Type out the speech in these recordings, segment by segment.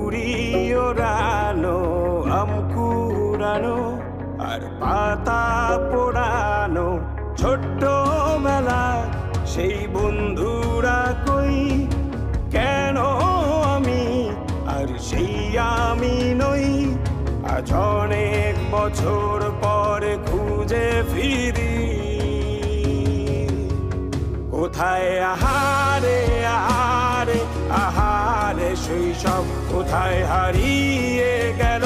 কুড়ি ওড়ানো, আম কুড়ানো আর পাতা পোড়ানো, ছোট্টবেলা সেই বন্ধুরা কই, কেন আমি আর সেই আমি নই। আজ অনেক বছর পরে খুঁজে ফিরি, কোথায় আহারে আহারে আহারে শৈশব, কোথায় হারিয়ে গেল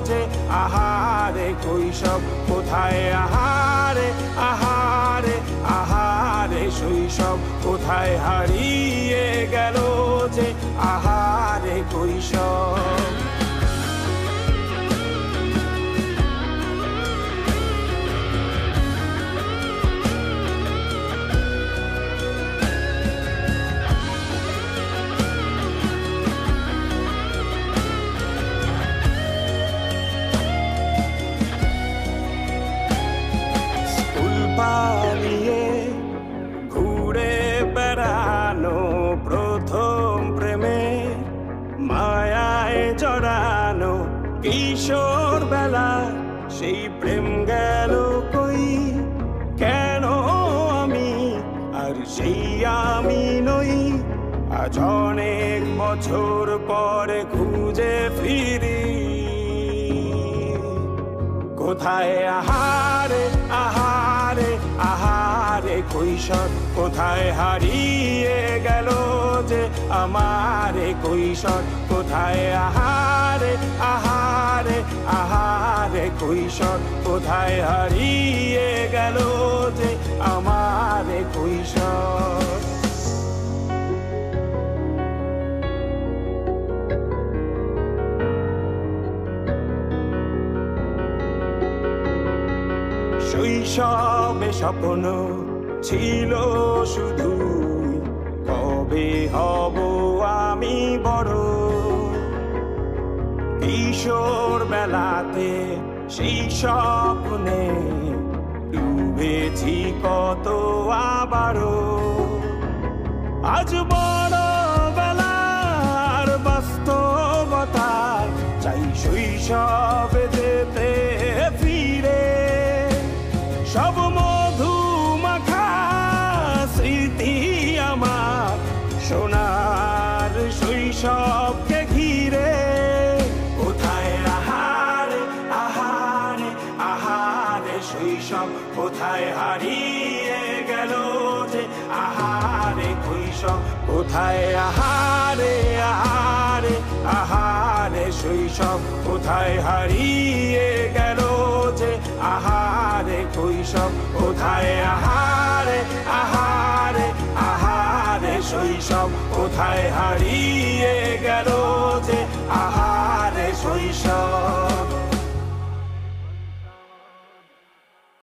যে আহারে কৈশব, কোথায় আহারে আহারে আহারে শৈশব, কোথায় হারিয়ে গেল যে আহারে কৈশব। পালিয়ে ঘুরে বেড়ানো, প্রথম প্রেমে মায়ায় জড়ানো, কিশোর বেলা সেই প্রেম গেল কই, কেন আমি আর সেই আমি নই। আজ অনেক বছর পরে খুঁজে ফিরি, কোথায় আহারে আহারে আহারে কৈশোর, কোথায় হারিয়ে গেল যে আমারে কৈশোর, কোথায় আহারে আহারে আহারে কৈশোর, কোথায় হারিয়ে গেল যে আমারে কৈশোর। শৈশবে স্বপ্ন ছিল শুধু, কবে হব আমি বড়। কিশোর বেলাতে সেই স্বপ্নে ডুবেছি কত আবারও, আজ বড় বেলার বাস্তবতায় চাই শৈশবে যেতে ফিরে। সব মধু মাখা স্মৃতি আমার সোনার শৈশবকে ঘিরে, কোথায় আহারে আহারে আহারে শৈশব, কোথায় হারিয়ে গেল যে আহারে কৈশোর, কোথায় আহারে আহারে আহারে শৈশব, কোথায় হারিয়ে গেল যে আহারে কৈশোর, কোথায় আহারে আহারে আহারে শৈশব, কোথায় হারিয়ে গেল যে আহারে শৈশব।